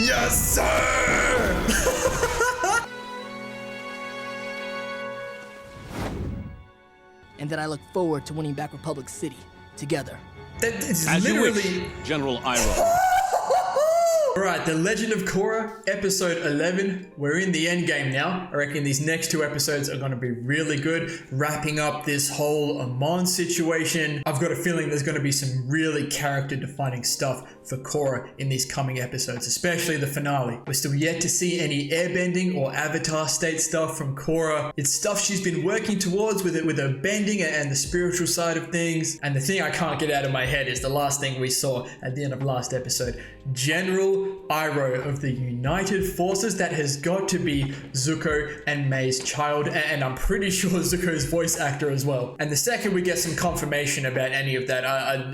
Yes, sir! And that I look forward to winning back Republic City together. That is As literally... you wish, General Iroh. Alright, The Legend of Korra, episode 11. We're in the end game now. I reckon these next two episodes are going to be really good, wrapping up this whole AMON situation. I've got a feeling there's going to be some really character-defining stuff for Korra in these coming episodes, especially the finale. We're still yet to see any airbending or avatar state stuff from Korra. It's stuff she's been working towards with her bending and the spiritual side of things. And the thing I can't get out of my head is the last thing we saw at the end of last episode. General Iroh of the United Forces. That has got to be Zuko and May's child, and I'm pretty sure Zuko's voice actor as well. And the second we get some confirmation about any of that,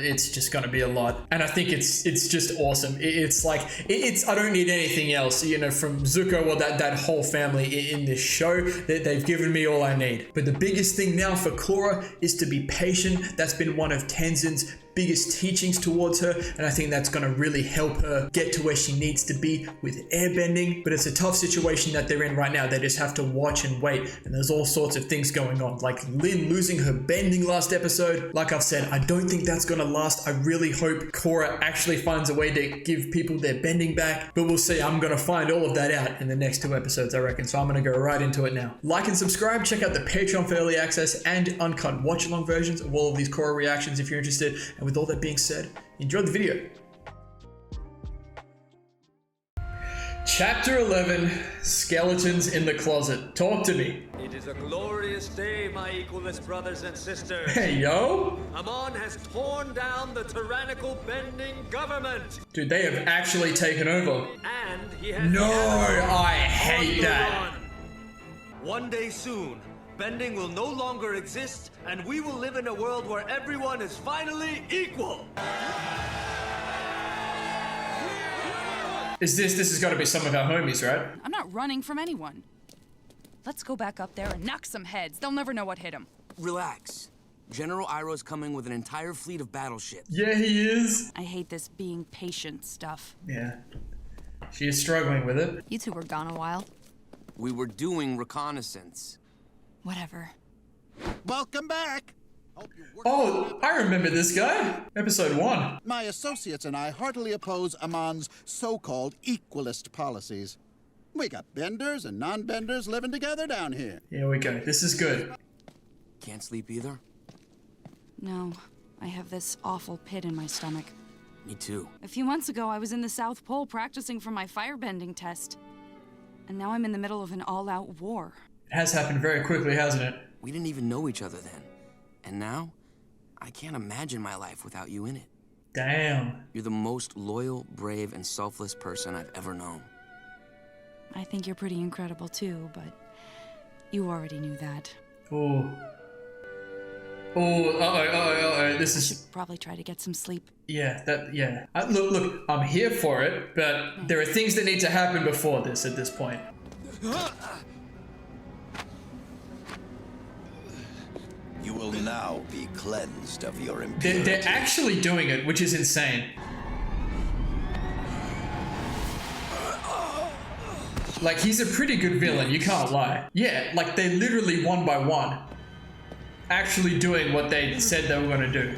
it's just gonna be a lot. And I think it's just awesome. It's like, I don't need anything else, you know, from Zuko or that whole family in this show. They've given me all I need. But the biggest thing now for Korra is to be patient. That's been one of Tenzin's biggest teachings towards her, and I think that's going to really help her get to where she needs to be with airbending. But it's a tough situation that they're in right now. They just have to watch and wait, and there's all sorts of things going on, like Lin losing her bending last episode. Like I've said, I don't think that's going to last. I really hope Korra actually finds a way to give people their bending back, but we'll see. I'm going to find all of that out in the next two episodes, I reckon, so I'm going to go right into it now. Like and subscribe, check out the Patreon for early access and uncut watch-along versions of all of these Korra reactions if you're interested. And with all that being said, enjoy the video. Chapter 11, Skeletons in the Closet. Talk to me. It is a glorious day, my equalist brothers and sisters. Hey, yo. AMON has torn down the tyrannical bending government. Dude, they have actually taken over. And he has... No, I hate that. One day soon, bending will no longer exist, and we will live in a world where everyone is finally equal. This has got to be some of our homies, right? I'm not running from anyone. Let's go back up there and knock some heads. They'll never know what hit them. Relax. General Iroh's coming with an entire fleet of battleships. Yeah, he is. I hate this being patient stuff. Yeah. She is struggling with it. You two were gone a while. We were doing reconnaissance. Whatever. Welcome back. Oh, I remember this guy. Episode 1. My associates and I heartily oppose AMON's so-called equalist policies. We got benders and non-benders living together down here. Here we go. This is good. Can't sleep either? No, I have this awful pit in my stomach. Me too. A few months ago, I was in the South Pole practicing for my firebending test. And now I'm in the middle of an all-out war. It has happened very quickly, hasn't it? We didn't even know each other then. And now, I can't imagine my life without you in it. Damn. You're the most loyal, brave, and selfless person I've ever known. I think you're pretty incredible too, but you already knew that. Oh. Oh, uh-oh. This is... Should probably try to get some sleep. Yeah, look, I'm here for it, but there are things that need to happen before this at this point. You will now be cleansed of your impurity. They're actually doing it, which is insane. Like, he's a pretty good villain, you can't lie. Yeah, like, they literally one by one actually doing what they said they were gonna do.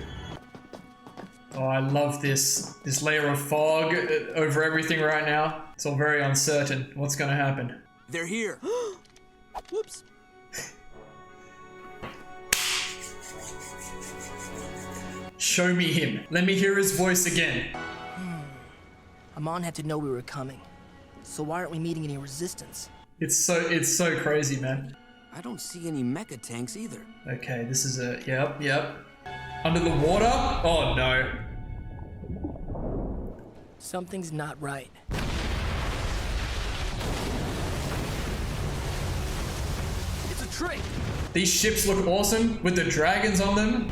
Oh, I love this layer of fog over everything right now. It's all very uncertain. What's gonna happen? They're here. Whoops. Show me him. Let me hear his voice again. AMON had to know we were coming. So why aren't we meeting any resistance? It's so crazy, man. I don't see any mecha tanks either. Okay, this is a... Yep. Under the water? Oh, no. Something's not right. It's a trick. These ships look awesome with the dragons on them.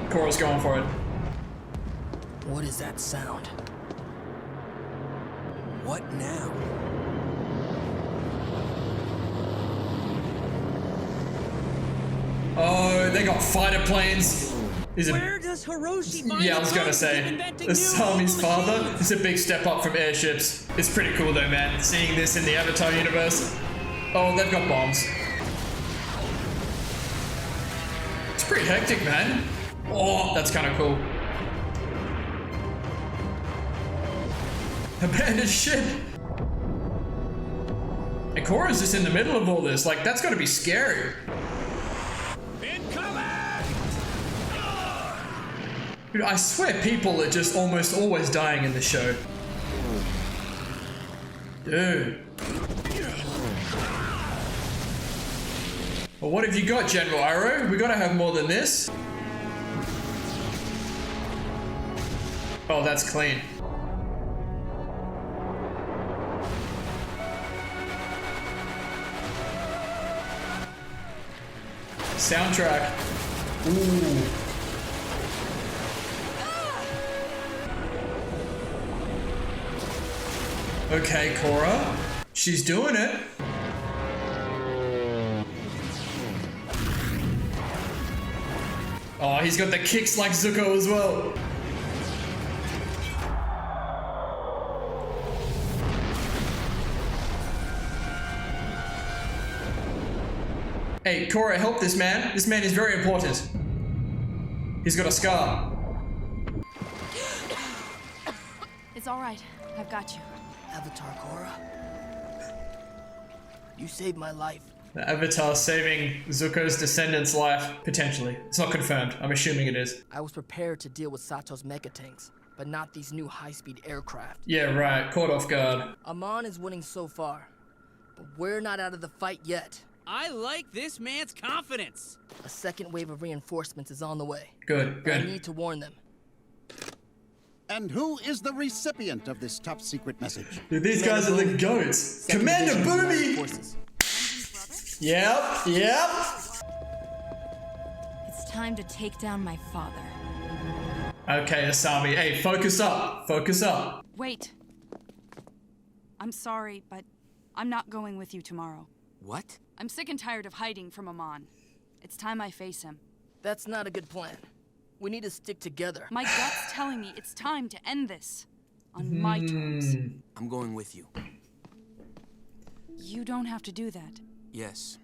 Korra's going for it. What is that sound? What now? Oh, they got fighter planes. Where does Hiroshi find Yeah, I the was gonna time to say, keep inventing new Asami's evil father machines? is a big step up from airships. It's pretty cool though, man, seeing this in the Avatar universe. Oh, they've got bombs. It's pretty hectic, man. Oh, that's kind of cool. Abandoned ship. And Korra's just in the middle of all this. Like, that's gotta be scary. Dude, I swear people are just almost always dying in the show. Dude. Well, what have you got, General Iroh? We gotta have more than this. Oh, that's clean. Soundtrack. Ooh. Okay, Korra. She's doing it. Oh, he's got the kicks like Zuko as well. Hey, Korra, help this man. This man is very important. He's got a scar. It's all right. I've got you. Avatar Korra. You saved my life. The Avatar saving Zuko's descendant's life, potentially. It's not confirmed. I'm assuming it is. I was prepared to deal with Sato's mecha tanks, but not these new high-speed aircraft. Yeah, right. Caught off guard. Amon is winning so far, but we're not out of the fight yet. I like this man's confidence. A second wave of reinforcements is on the way. Good, I good. need to warn them. And who is the recipient of this top secret message? Dude, these guys are the goats. Second Commander Division Land Boomy! Forces. Yep, yep. It's time to take down my father. Okay, Asami. Hey, focus up. Focus up. Wait. I'm sorry, but I'm not going with you tomorrow. What? I'm sick and tired of hiding from Amon. It's time I face him. That's not a good plan. We need to stick together. My gut's telling me it's time to end this. On my terms. I'm going with you. You don't have to do that. Yes,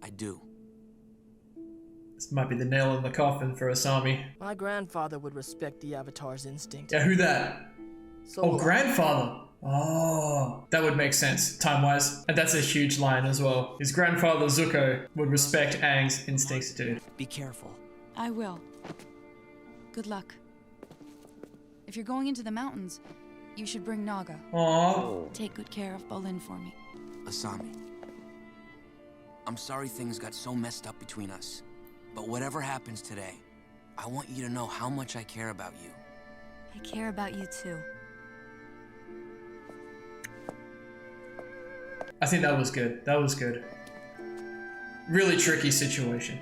I do. This might be the nail in the coffin for Asami. My grandfather would respect the Avatar's instinct. Yeah, who that? So Oh, will I. grandfather. Oh, that would make sense, time-wise. And that's a huge line as well. His grandfather, Zuko, would respect Aang's instincts too. Be careful. I will. Good luck. If you're going into the mountains, you should bring Naga. Aww. Take good care of Bolin for me. Asami, I'm sorry things got so messed up between us. But whatever happens today, I want you to know how much I care about you. I care about you too. I think that was good. That was good. Really tricky situation.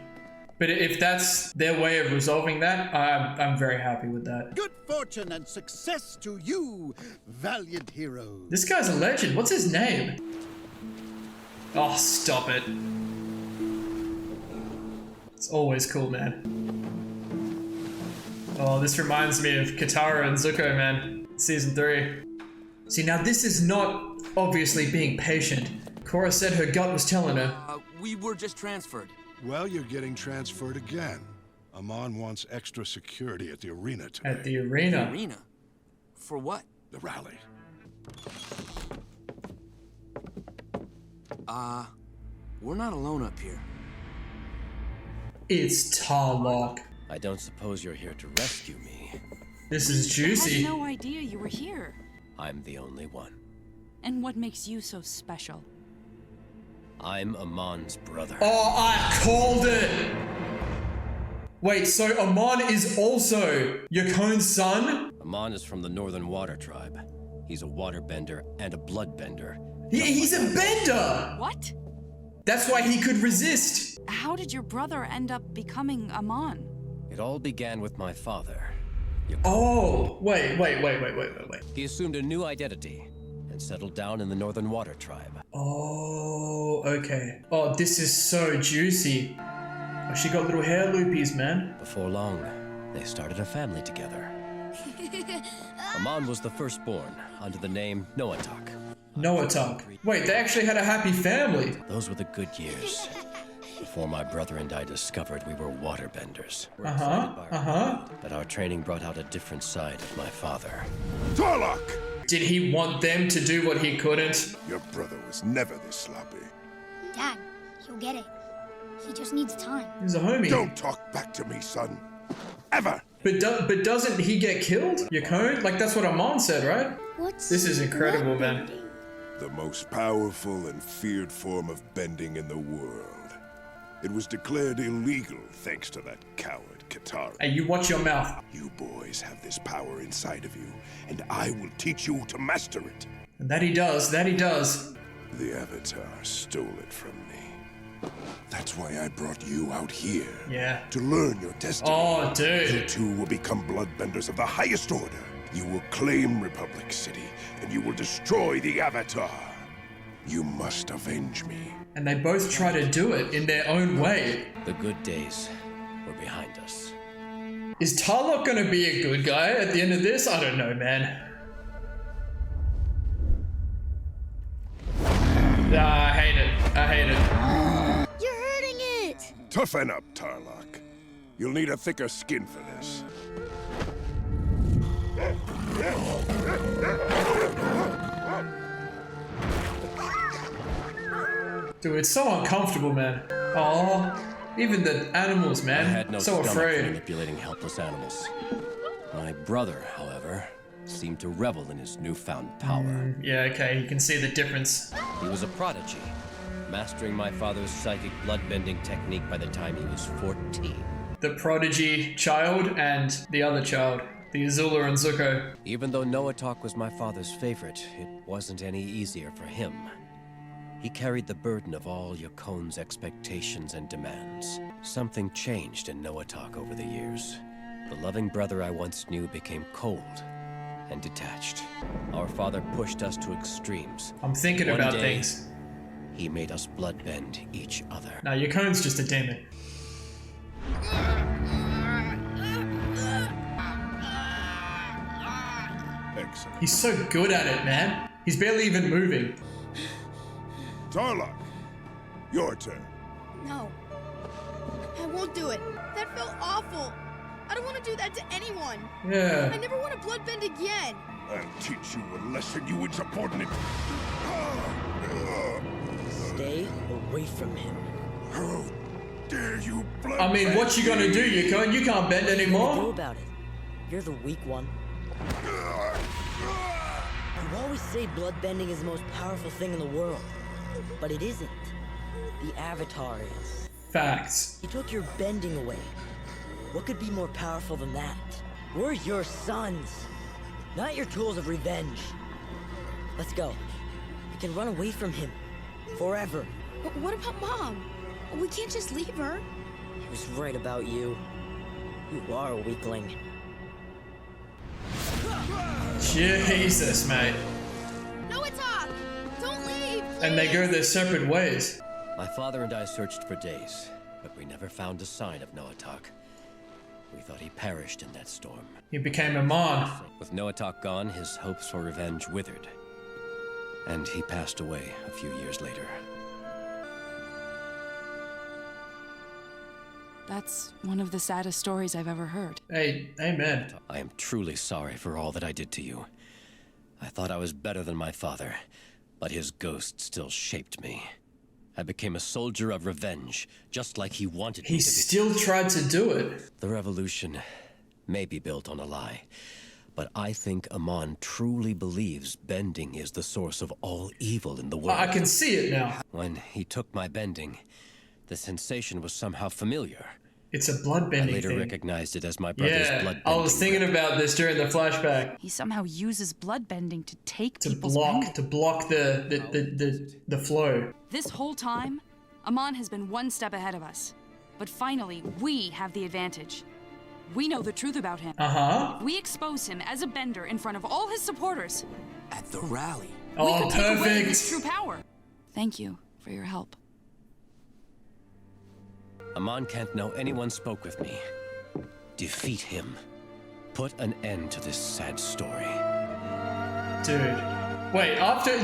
But if that's their way of resolving that, I'm very happy with that. Good fortune and success to you, valiant heroes. This guy's a legend. What's his name? Oh, stop it. It's always cool, man. Oh, this reminds me of Katara and Zuko, man. Season 3. See, now this is not obviously being patient. Korra said her gut was telling her. We were just transferred. Well, you're getting transferred again. Amon wants extra security at the arena today. At the arena. The arena? For what? The rally. We're not alone up here. It's TARLOCK. I don't suppose you're here to rescue me. This is juicy. I had no idea you were here. I'm the only one. And what makes you so special? I'm Amon's brother. Oh, I called it! Wait, so Amon is also Yakone's son? Amon is from the Northern Water Tribe. He's a waterbender and a bloodbender. He's a bender! What? That's why he could resist. How did your brother end up becoming Amon? It all began with my father. Oh, wait. He assumed a new identity and settled down in the Northern Water Tribe. Oh, okay. Oh, this is so juicy. Oh, she got little hair loopies, man. Before long, They started a family together. Amon was the firstborn, under the name Noatak. Noatak. Wait, they actually had a happy family. Those were the good years. Before my brother and I discovered we were waterbenders. But our training brought out a different side of my father. TARLOCK! Did he want them to do what he couldn't? Your brother was never this sloppy. Dad, he'll get it. He just needs time. He's a homie. Don't talk back to me, son. Ever! But doesn't he get killed? Yakone? Like, that's what Amon said, right? This is incredible, man. The most powerful and feared form of bending in the world. It was declared illegal thanks to that coward Katara. Hey, you watch your mouth. You boys have this power inside of you, and I will teach you to master it. And that he does, that he does. The Avatar stole it from me. That's why I brought you out here. Yeah. To learn your destiny. Oh, dude. You two will become bloodbenders of the highest order. You will claim Republic City, and you will destroy the Avatar. You must avenge me. And they both try to do it in their own way. The good days were behind us. Is Tarlok gonna be a good guy at the end of this? I don't know, man. I hate it. I hate it. You're hurting it! Toughen up, Tarlok. You'll need a thicker skin for this. Dude, it's so uncomfortable, man. Oh, even the animals, man. I had no so stomach for afraid. manipulating helpless animals. My brother, however, seemed to revel in his newfound power. Yeah, okay, you can see the difference. He was a prodigy, mastering my father's psychic bloodbending technique by the time he was 14. The prodigy child and the other child, the Azula and Zuko. Even though Noatak was my father's favorite, it wasn't any easier for him. He carried the burden of all Yakone's expectations and demands. Something changed in Noatak over the years. The loving brother I once knew became cold and detached. Our father pushed us to extremes. I'm thinking One about day, things. He made us bloodbend each other. Now, Yakone's just a demon. Excellent. He's so good at it, man. He's barely even moving. Tarlok, your turn. No. I won't do it. That felt awful. I don't want to do that to anyone. Yeah. I never want to bloodbend again. I'll teach you a lesson, you insubordinate. Stay away from him. How dare you blood I mean, what you gonna do, Yakone? You can't bend What do anymore. about it? You're the weak one. You always say bloodbending is the most powerful thing in the world. But it isn't. The Avatar is. Facts. He took your bending away. What could be more powerful than that? We're your sons, not your tools of revenge. Let's go. We can run away from him. Forever. But what about Mom? We can't just leave her. He was right about you. You are a weakling. Jesus, mate. Noatak! Don't leave! And they go their separate ways. My father and I searched for days, but we never found a sign of Noatak. We thought he perished in that storm. He became Amon. With Noatak gone, his hopes for revenge withered. And he passed away a few years later. That's one of the saddest stories I've ever heard. Hey, amen. I am truly sorry for all that I did to you. I thought I was better than my father, but his ghost still shaped me. I became a soldier of revenge, just like he wanted me to be. He still tried to do it. The revolution may be built on a lie, but I think Amon truly believes bending is the source of all evil in the world. I can see it now. When he took my bending, the sensation was somehow familiar. It's a bloodbending I later thing. recognized it as my brother's bloodbending. I was thinking about this during the flashback. He somehow uses bloodbending to take To people's block bending. the flow. This whole time, Amon has been one step ahead of us. But finally, we have the advantage. We know the truth about him. Uh-huh. If we expose him as a bender in front of all his supporters, At the rally. we Oh, could take away perfect. his true power. Thank you for your help. Amon can't know anyone spoke with me. Defeat him. Put an end to this sad story. Dude. Wait,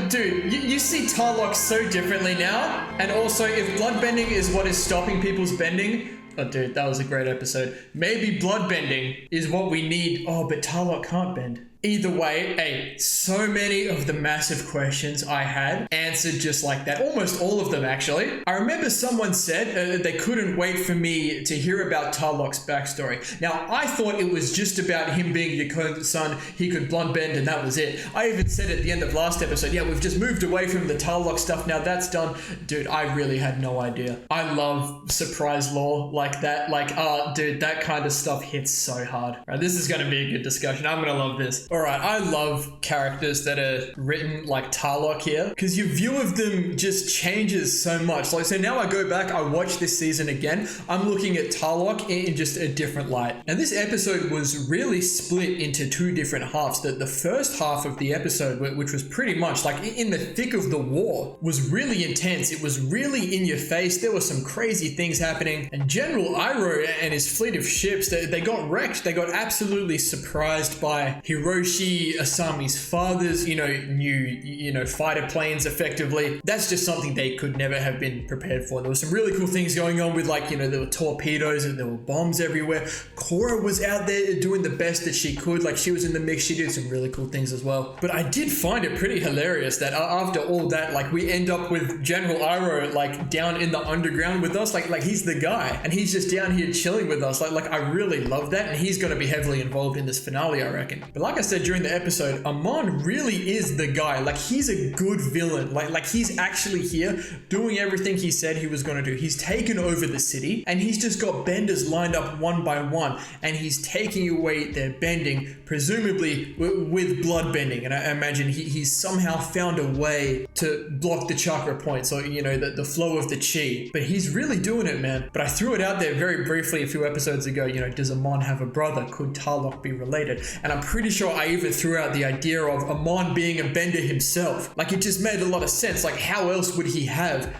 dude, you see TARLOCK so differently now? And also, if bloodbending is what is stopping people's bending, oh dude, that was a great episode. Maybe bloodbending is what we need. Oh, but TARLOCK can't bend. Either way, hey, so many of the massive questions I had answered just like that. Almost all of them, actually. I remember someone said they couldn't wait for me to hear about TARLOCK's backstory. Now, I thought it was just about him being Yako's son, he could bloodbend, and that was it. I even said at the end of last episode, yeah, we've just moved away from the TARLOCK stuff, now that's done. Dude, I really had no idea. I love surprise lore like that. Like, dude, that kind of stuff hits so hard. All right, this is going to be a good discussion. I'm going to love this. Alright, I love characters that are written like TARLOCK here, because your view of them just changes so much. Like, so now I go back, I watch this season again, I'm looking at TARLOCK in just a different light. And this episode was really split into two different halves. The first half of the episode, which was pretty much like in the thick of the war, was really intense. It was really in your face. There were some crazy things happening. And General Iroh and his fleet of ships, they got wrecked. They got absolutely surprised by Hiroshi Asami's father's, new fighter planes effectively. That's just something they could never have been prepared for. There were some really cool things going on with there were torpedoes and there were bombs everywhere. Korra was out there doing the best that she could. Like, she was in the mix. She did some really cool things as well. But I did find it pretty hilarious that after all that, like, we end up with General Iroh, like, down in the underground with us. Like he's the guy and he's just down here chilling with us. Like I really love that, and he's going to be heavily involved in this finale, I reckon. But like I said during the episode, Amon really is the guy. Like, he's a good villain. Like he's actually here doing everything he said he was going to do. He's taken over the city and he's just got benders lined up one by one, and he's taking away their bending, presumably with blood bending. And I imagine he's somehow found a way to block the chakra point, so the flow of the chi. But he's really doing it, man. But I threw it out there very briefly a few episodes ago, does Amon have a brother? Could TARLOCK be related? And I'm pretty sure I even threw out the idea of Amon being a bender himself. Like, it just made a lot of sense. Like, how else would he have,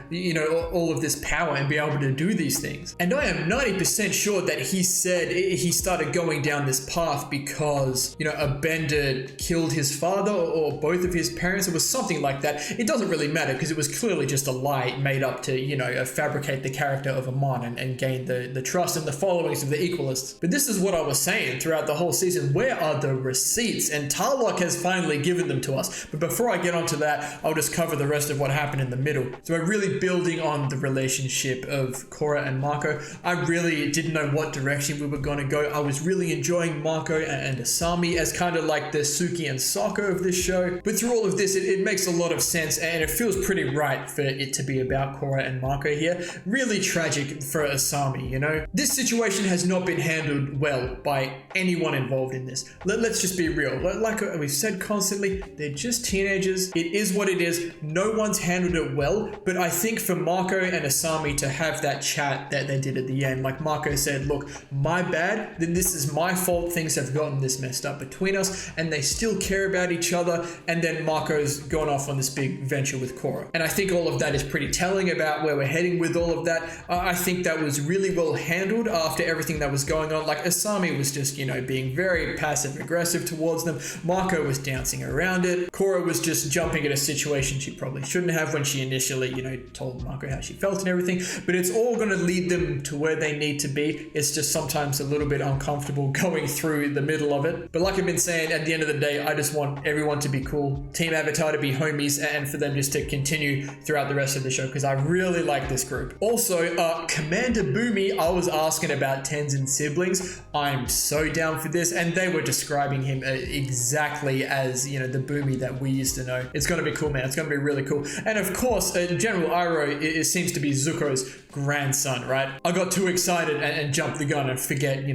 all of this power and be able to do these things? And I am 90% sure that he said he started going down this path because, a bender killed his father or both of his parents. It was something like that. It doesn't really matter because it was clearly just a lie made up to, fabricate the character of Amon and gain the trust and the followings of the Equalists. But this is what I was saying throughout the whole season. Where are the receipts? And TARLOCK has finally given them to us. But before I get onto that, I'll just cover the rest of what happened in the middle. So we're really building on the relationship of Korra and Mako. I really didn't know what direction we were going to go. I was really enjoying Mako and Asami as kind of like the Suki and Sokka of this show. But through all of this, it makes a lot of sense, and it feels pretty right for it to be about Korra and Mako here. Really tragic for Asami, This situation has not been handled well by anyone involved in this. Let's just be real. Like we've said constantly, they're just teenagers. It is what it is. No one's handled it well, but I think for Mako and Asami to have that chat that they did at the end, like Mako said, look, my bad, then this is my fault, things have gotten this messed up between us, and they still care about each other, and then Mako's gone off on this big venture with Korra. And I think all of that is pretty telling about where we're heading with all of that. I think that was really well handled after everything that was going on. Like, Asami was just, being very passive aggressive towards them. Mako was dancing around it. Korra was just jumping at a situation she probably shouldn't have when she initially, told Mako how she felt and everything. But it's all going to lead them to where they need to be. It's just sometimes a little bit uncomfortable going through the middle of it. But like I've been saying, at the end of the day, I just want everyone to be cool, Team Avatar to be homies, and for them just to continue throughout the rest of the show, because I really like this group. Also, Commander Boomy, I was asking about Tenzin's siblings. I'm so down for this, and they were describing him exactly as, the Boomy that we used to know. It's going to be cool, man. It's going to be really cool. And of course, General Iroh, it seems to be Zuko's grandson, right? I got too excited and jumped the gun and forget,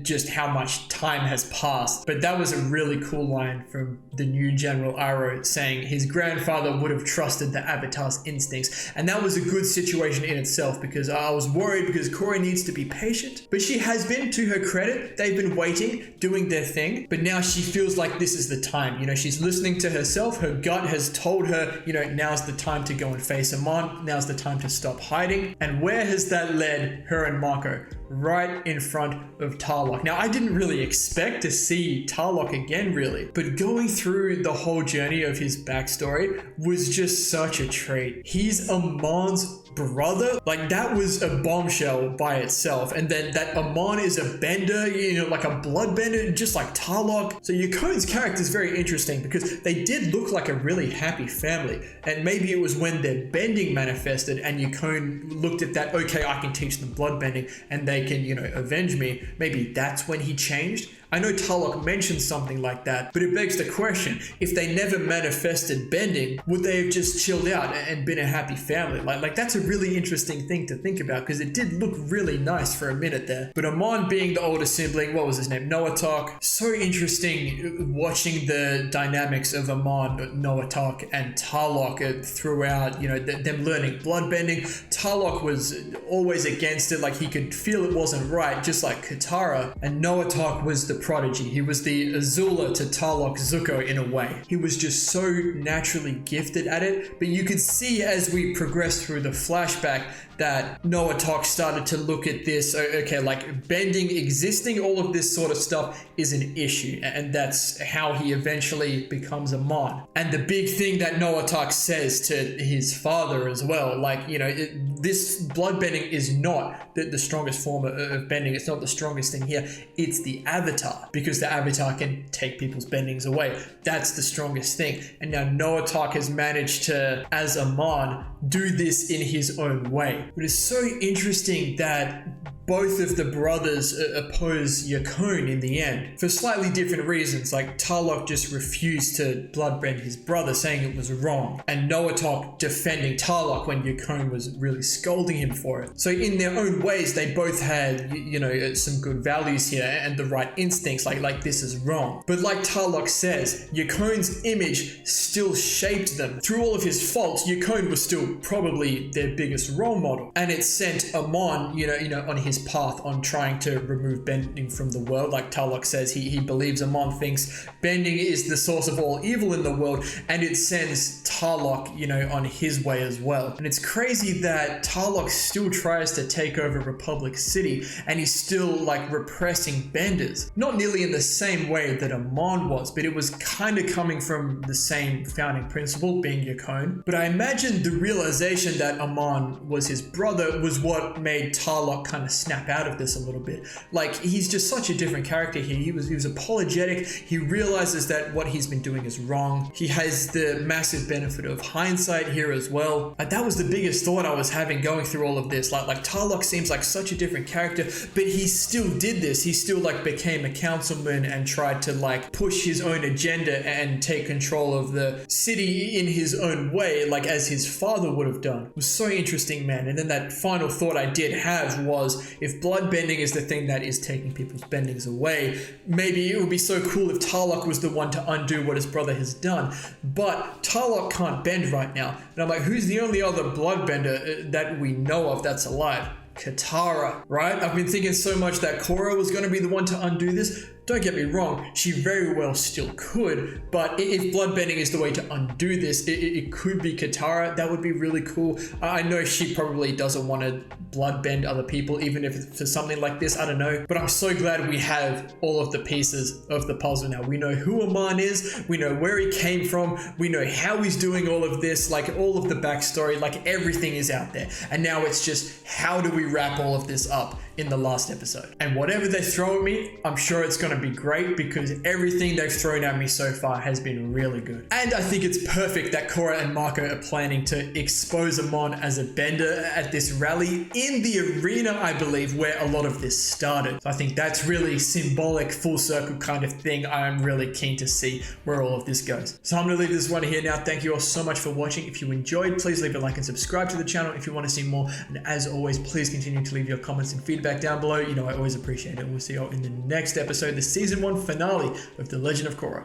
just how much time has passed. But that was a really cool line from the new General Iroh saying his grandfather would have trusted the Avatar's instincts. And that was a good situation in itself, because I was worried because Korra needs to be patient, but she has been, to her credit. They've been waiting, doing their thing, but now she feels like this is the time. You know, she's listening to herself. Her gut has told her, you know, now's the time to go and face Amon. Now's the time to stop hiding. And where has that led her and Mako? Right in front of TARLOCK. Now, I didn't really expect to see TARLOCK again, really, but going through the whole journey of his backstory was just such a treat. He's Amon's brother. Like, that was a bombshell by itself. And then that Amon is a bender, you know, like a bloodbender, just like TARLOCK. So Yakone's character is very interesting because they did look like a really happy family. And maybe it was when their bending manifested and Yakone looked at that, okay, I can teach them bloodbending and they can, you know, avenge me. Maybe that's when he changed. I know TARLOCK mentioned something like that, but it begs the question, if they never manifested bending, would they have just chilled out and been a happy family? Like that's a really interesting thing to think about, because it did look really nice for a minute there. But Amon being the older sibling, what was his name? Noatok. So interesting watching the dynamics of Amon, Noatok, and TARLOCK throughout, you know, them learning bloodbending. TARLOCK was always against it, like he could feel it wasn't right, just like Katara, and Noatok was the prodigy. He was the Azula to TARLOCK's Zuko in a way. He was just so naturally gifted at it, but you could see as we progressed through the flashback that Noatok started to look at this, okay, like bending existing, all of this sort of stuff is an issue, and that's how he eventually becomes Amon. And the big thing that Noatok says to his father as well, like, you know, this bloodbending is not the strongest form of bending. It's not the strongest thing here. It's the Avatar, because the Avatar can take people's bendings away. That's the strongest thing. And now Noatok has managed to, as Amon, do this in his own way. But it's so interesting that both of the brothers oppose Yakone in the end for slightly different reasons. Like TARLOCK just refused to bloodbend his brother, saying it was wrong, and Noatok defending TARLOCK when Yakone was really scolding him for it. So in their own ways, they both had, you know, some good values here and the right instincts, like this is wrong. But like TARLOCK says, Yakone's image still shaped them. Through all of his faults, Yakone was still probably their biggest role model, and it sent Amon, you know, on his path on trying to remove bending from the world. Like TARLOCK says, he believes Amon thinks bending is the source of all evil in the world, and it sends TARLOCK, you know, on his way as well. And it's crazy that TARLOCK still tries to take over Republic City, and he's still like repressing benders. Not nearly in the same way that Amon was, but it was kind of coming from the same founding principle, being Yakone. But I imagine the realization that Amon was his brother was what made TARLOCK kind of snap out of this a little bit. Like, he's just such a different character here. He was apologetic. He realizes that what he's been doing is wrong. He has the massive benefit of hindsight here as well. That was the biggest thought I was having going through all of this. Like TARLOCK seems like such a different character, but he still did this. He still like became a councilman and tried to like push his own agenda and take control of the city in his own way, like as his father would have done. It was so interesting, man. And then that final thought I did have was, if bloodbending is the thing that is taking people's bendings away, maybe it would be so cool if TARLOCK was the one to undo what his brother has done. But TARLOCK can't bend right now. And I'm like, who's the only other bloodbender that we know of that's alive? Katara, right? I've been thinking so much that Korra was going to be the one to undo this. Don't get me wrong, she very well still could, but if bloodbending is the way to undo this, it could be Katara. That would be really cool. I know she probably doesn't want to bloodbend other people, even if it's for something like this, I don't know. But I'm so glad we have all of the pieces of the puzzle now. We know who Amon is, we know where he came from, we know how he's doing all of this, like all of the backstory, like everything is out there. And now it's just, how do we wrap all of this up in the last episode? And whatever they throw at me, I'm sure it's going to be great, because everything they've thrown at me so far has been really good. And I think it's perfect that Korra and Mako are planning to expose Amon as a bender at this rally in the arena, I believe, where a lot of this started. So I think that's really symbolic, full circle kind of thing. I'm really keen to see where all of this goes. So I'm going to leave this one here now. Thank you all so much for watching. If you enjoyed, please leave a like and subscribe to the channel if you want to see more. And as always, please continue to leave your comments and feedback down below. You know, I always appreciate it. We'll see you all in the next episode, the season 1 finale of The Legend of Korra.